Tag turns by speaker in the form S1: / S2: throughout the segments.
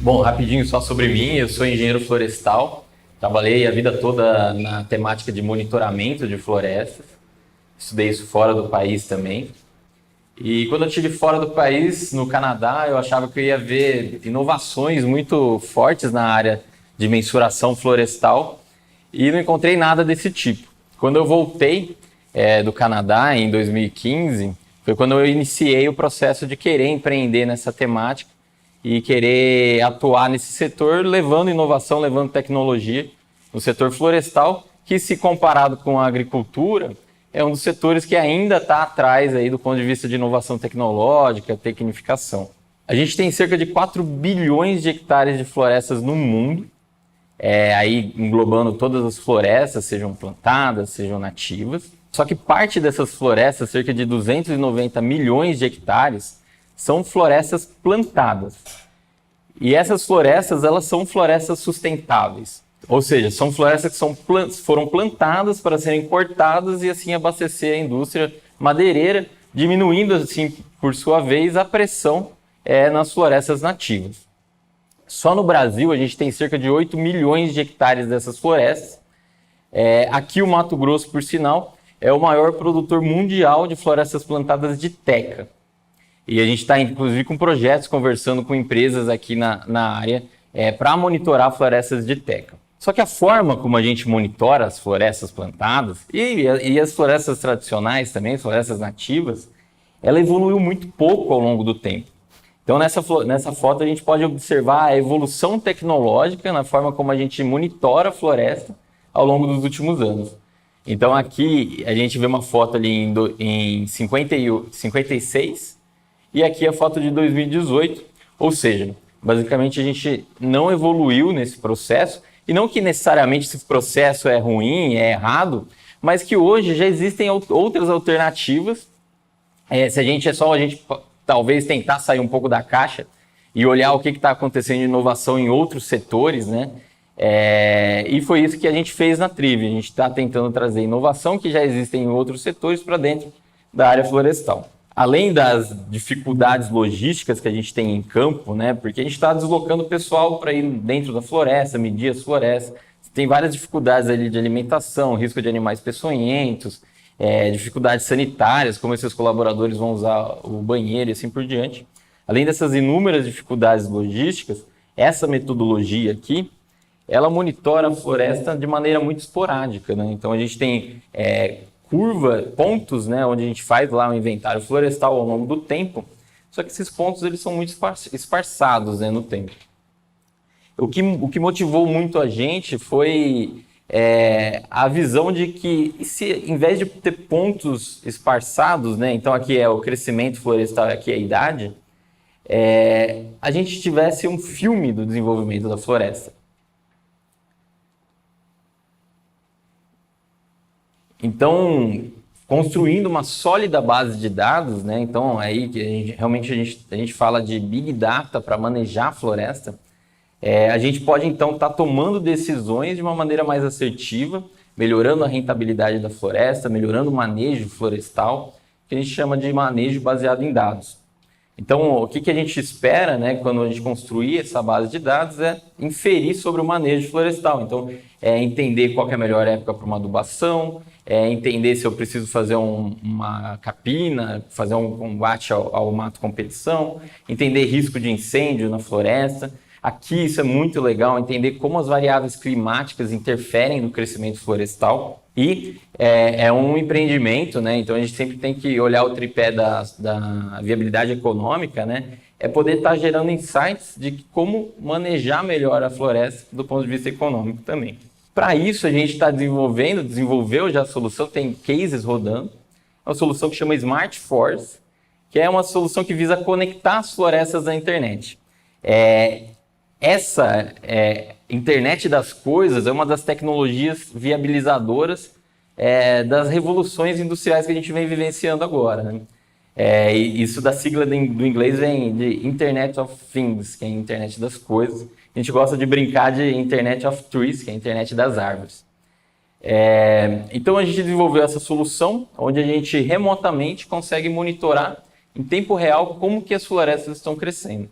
S1: Bom, rapidinho só sobre mim, eu sou engenheiro florestal, trabalhei a vida toda na temática de monitoramento de florestas, estudei isso fora do país também. E quando eu estive fora do país, no Canadá, eu achava que eu ia ver inovações muito fortes na área de mensuração florestal e não encontrei nada desse tipo. Quando eu voltei do Canadá em 2015, foi quando eu iniciei o processo de querer empreender nessa temática e querer atuar nesse setor, levando inovação, levando tecnologia no setor florestal, que se comparado com a agricultura, é um dos setores que ainda está atrás aí do ponto de vista de inovação tecnológica, tecnificação. A gente tem cerca de 4 bilhões de hectares de florestas no mundo, aí englobando todas as florestas, sejam plantadas, sejam nativas. Só que parte dessas florestas, cerca de 290 milhões de hectares, são florestas plantadas. E essas florestas, elas são florestas sustentáveis. Ou seja, são florestas que foram plantadas para serem cortadas e assim abastecer a indústria madeireira, diminuindo, assim, por sua vez, a pressão nas florestas nativas. Só no Brasil, a gente tem cerca de 8 milhões de hectares dessas florestas. Aqui o Mato Grosso, por sinal, é o maior produtor mundial de florestas plantadas de teca. E a gente está, inclusive, com projetos, conversando com empresas aqui na área para monitorar florestas de teca. Só que a forma como a gente monitora as florestas plantadas e as florestas tradicionais também, as florestas nativas, ela evoluiu muito pouco ao longo do tempo. Então, nessa foto, a gente pode observar a evolução tecnológica na forma como a gente monitora a floresta ao longo dos últimos anos. Então, aqui a gente vê uma foto ali em 56 e aqui a foto de 2018, ou seja, basicamente a gente não evoluiu nesse processo, e não que necessariamente esse processo é ruim, é errado, mas que hoje já existem outras alternativas. Se a gente talvez tentar sair um pouco da caixa e olhar o que está acontecendo de inovação em outros setores, né? E foi isso que a gente fez na Trivia. A gente está tentando trazer inovação que já existem em outros setores para dentro da área florestal. Além das dificuldades logísticas que a gente tem em campo, né? Porque a gente está deslocando o pessoal para ir dentro da floresta, medir as florestas. Tem várias dificuldades ali de alimentação, risco de animais peçonhentos, dificuldades sanitárias, como esses colaboradores vão usar o banheiro e assim por diante. Além dessas inúmeras dificuldades logísticas, essa metodologia aqui, ela monitora a floresta de maneira muito esporádica, né? Então a gente tem pontos, né, onde a gente faz lá um inventário florestal ao longo do tempo, só que esses pontos eles são muito esparçados, né, no tempo. O que motivou muito a gente foi a visão de que, em vez de ter pontos esparçados, né, então aqui é o crescimento florestal, aqui é a idade, a gente tivesse um filme do desenvolvimento da floresta. Então, construindo uma sólida base de dados, né? Então aí que a gente fala de Big Data para manejar a floresta, a gente pode então estar tomando decisões de uma maneira mais assertiva, melhorando a rentabilidade da floresta, melhorando o manejo florestal, que a gente chama de manejo baseado em dados. Então, o que a gente espera, né, quando a gente construir essa base de dados é inferir sobre o manejo florestal. Então, entender qual que é a melhor época para uma adubação, entender se eu preciso fazer uma capina, fazer um combate ao mato competição, entender risco de incêndio na floresta. Aqui isso é muito legal, entender como as variáveis climáticas interferem no crescimento florestal. E é um empreendimento, né? Então a gente sempre tem que olhar o tripé da viabilidade econômica, né? Poder estar gerando insights de como manejar melhor a floresta do ponto de vista econômico também. Para isso a gente está desenvolveu já a solução, tem cases rodando, é uma solução que chama Smart Forest, que é uma solução que visa conectar as florestas à internet. Essa internet das coisas é uma das tecnologias viabilizadoras das revoluções industriais que a gente vem vivenciando agora, né? Isso da sigla do inglês vem de Internet of Things, que é a internet das coisas. A gente gosta de brincar de Internet of Trees, que é a internet das árvores. Então a gente desenvolveu essa solução, onde a gente remotamente consegue monitorar em tempo real como que as florestas estão crescendo.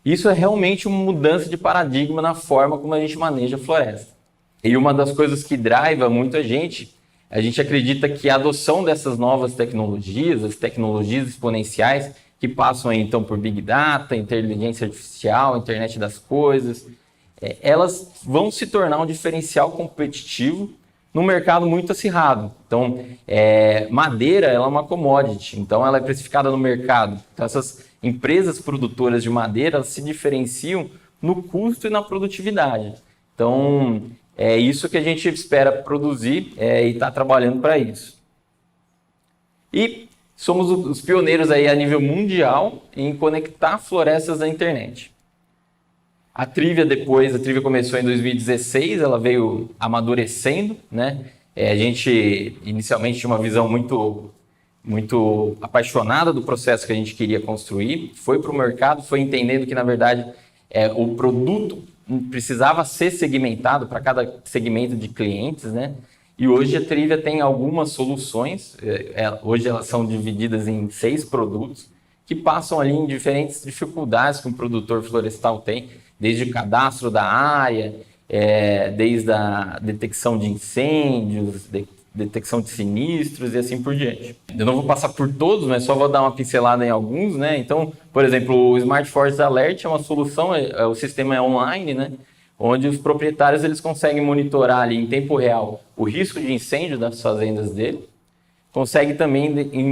S1: Isso é realmente uma mudança de paradigma na forma como a gente maneja a floresta. E uma das coisas que driva muito a gente acredita que a adoção dessas novas tecnologias, as tecnologias exponenciais, que passam aí, então por Big Data, inteligência artificial, internet das coisas, elas vão se tornar um diferencial competitivo num mercado muito acirrado. Então, madeira ela é uma commodity, então ela é precificada no mercado. Então, essas empresas produtoras de madeira elas se diferenciam no custo e na produtividade. Então, é isso que a gente espera produzir e está trabalhando para isso. E somos os pioneiros aí a nível mundial em conectar florestas à internet. A Trivia começou em 2016, ela veio amadurecendo, né? A gente inicialmente tinha uma visão muito apaixonada do processo que a gente queria construir, foi para o mercado, foi entendendo que, na verdade, o produto precisava ser segmentado para cada segmento de clientes, né? E hoje a Trivia tem algumas soluções, hoje elas são divididas em 6 produtos, que passam ali em diferentes dificuldades que um produtor florestal tem, desde o cadastro da área, desde a detecção de incêndios, detecção de sinistros e assim por diante. Eu não vou passar por todos, mas só vou dar uma pincelada em alguns, né? Então, por exemplo, o Smart Forest Alert é uma solução, o sistema é online, né? Onde os proprietários eles conseguem monitorar ali em tempo real o risco de incêndio das fazendas dele, consegue também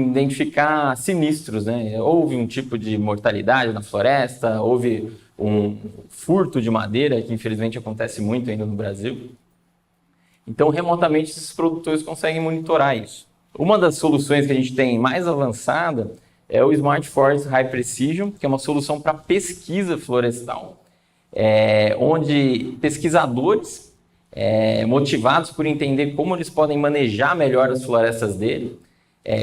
S1: identificar sinistros, né? Houve um tipo de mortalidade na floresta, houve um furto de madeira, que infelizmente acontece muito ainda no Brasil. Então, remotamente, esses produtores conseguem monitorar isso. Uma das soluções que a gente tem mais avançada é o Smart Forest High Precision, que é uma solução para pesquisa florestal, onde pesquisadores motivados por entender como eles podem manejar melhor as florestas dele,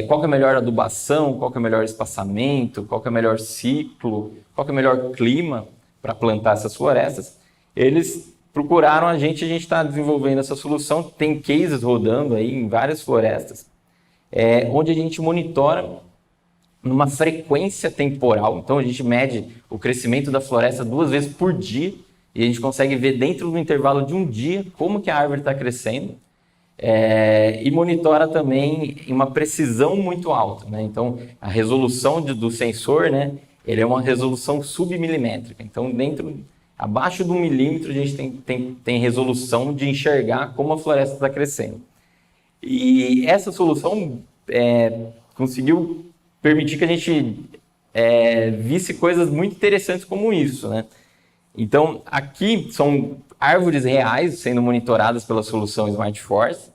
S1: qual que é a melhor adubação, qual que é o melhor espaçamento, qual que é o melhor ciclo, qual que é o melhor clima para plantar essas florestas, eles procuraram a gente está desenvolvendo essa solução, tem cases rodando aí em várias florestas, onde a gente monitora numa frequência temporal. Então a gente mede o crescimento da floresta 2 vezes por dia e a gente consegue ver dentro do intervalo de um dia como que a árvore está crescendo e monitora também em uma precisão muito alta, né? Então a resolução do sensor, né, ele é uma resolução submilimétrica. Então abaixo de 1 milímetro a gente tem resolução de enxergar como a floresta está crescendo. E essa solução conseguiu permitir que a gente visse coisas muito interessantes como isso, né? Então, aqui são árvores reais sendo monitoradas pela solução Smart Forest.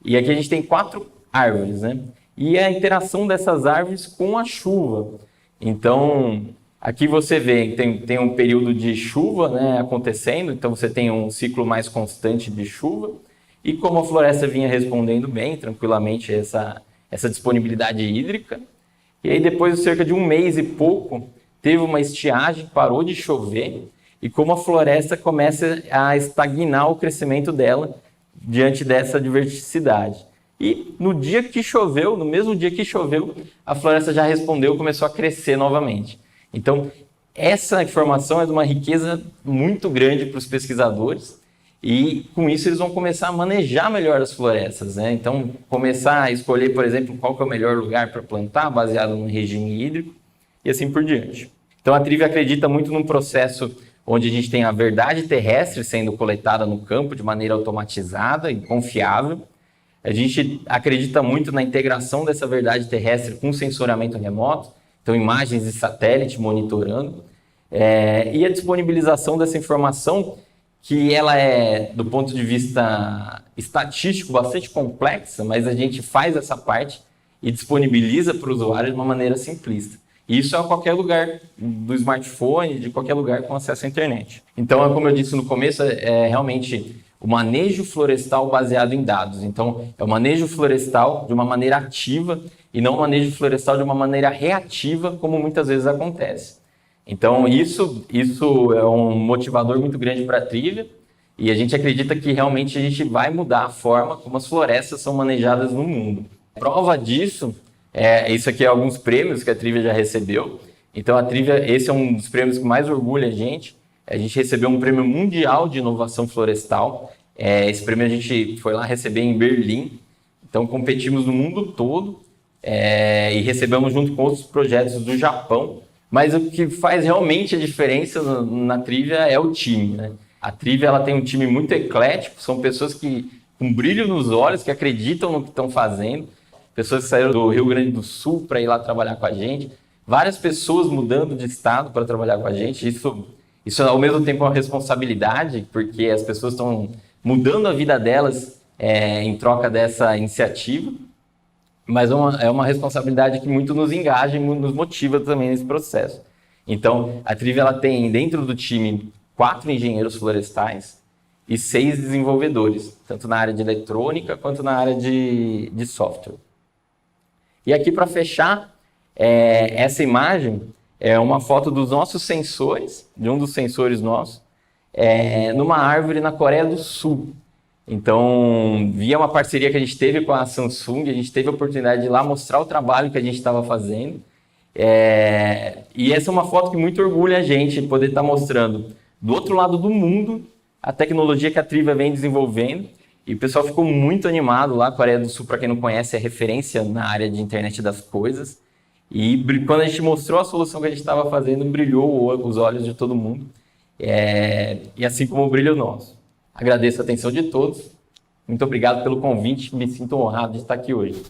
S1: E aqui a gente tem 4 árvores, né? E a interação dessas árvores com a chuva. Então, aqui você vê que tem um período de chuva, né, acontecendo, então você tem um ciclo mais constante de chuva. E como a floresta vinha respondendo bem, tranquilamente, essa disponibilidade hídrica. E aí depois de cerca de 1 mês e pouco, teve uma estiagem, parou de chover, e como a floresta começa a estagnar o crescimento dela diante dessa diversidade. E no dia que choveu, no mesmo dia que choveu, a floresta já respondeu, começou a crescer novamente. Então, essa informação é de uma riqueza muito grande para os pesquisadores, e com isso eles vão começar a manejar melhor as florestas, né? Então, começar a escolher, por exemplo, qual que é o melhor lugar para plantar, baseado no regime hídrico, e assim por diante. Então, a Trivia acredita muito num processo onde a gente tem a verdade terrestre sendo coletada no campo de maneira automatizada e confiável. A gente acredita muito na integração dessa verdade terrestre com sensoramento remoto, então imagens de satélite monitorando, e a disponibilização dessa informação que ela é, do ponto de vista estatístico, bastante complexa, mas a gente faz essa parte e disponibiliza para o usuário de uma maneira simplista. E isso é a qualquer lugar do smartphone, de qualquer lugar com acesso à internet. Então, como eu disse no começo, é realmente o manejo florestal baseado em dados. Então, é o manejo florestal de uma maneira ativa e não o manejo florestal de uma maneira reativa, como muitas vezes acontece. Então, isso é um motivador muito grande para a Trivia e a gente acredita que realmente a gente vai mudar a forma como as florestas são manejadas no mundo. Prova disso, isso aqui é alguns prêmios que a Trivia já recebeu. Então a Trivia, esse é um dos prêmios que mais orgulha a gente. A gente recebeu um prêmio mundial de inovação florestal. Esse prêmio a gente foi lá receber em Berlim. Então competimos no mundo todo e recebemos junto com outros projetos do Japão. Mas o que faz realmente a diferença na Trivia é o time, né? A Trivia ela tem um time muito eclético, são pessoas com brilho nos olhos, que acreditam no que estão fazendo, pessoas que saíram do Rio Grande do Sul para ir lá trabalhar com a gente, várias pessoas mudando de estado para trabalhar com a gente. Isso ao mesmo tempo é uma responsabilidade, porque as pessoas estão mudando a vida delas em troca dessa iniciativa, mas é uma responsabilidade que muito nos engaja e nos motiva também nesse processo. Então, a Trivia ela tem dentro do time 4 engenheiros florestais e 6 desenvolvedores, tanto na área de eletrônica quanto na área de software. E aqui para fechar, essa imagem é uma foto dos nossos sensores, de um dos sensores nossos, numa árvore na Coreia do Sul. Então, via uma parceria que a gente teve com a Samsung, a gente teve a oportunidade de ir lá mostrar o trabalho que a gente estava fazendo. E essa é uma foto que muito orgulha a gente, poder estar mostrando do outro lado do mundo a tecnologia que a Trivia vem desenvolvendo. E o pessoal ficou muito animado lá. A Coreia do Sul, para quem não conhece, é referência na área de internet das coisas. E quando a gente mostrou a solução que a gente estava fazendo, brilhou os olhos de todo mundo. E assim como brilha o nosso. Agradeço a atenção de todos. Muito obrigado pelo convite. Me sinto honrado de estar aqui hoje.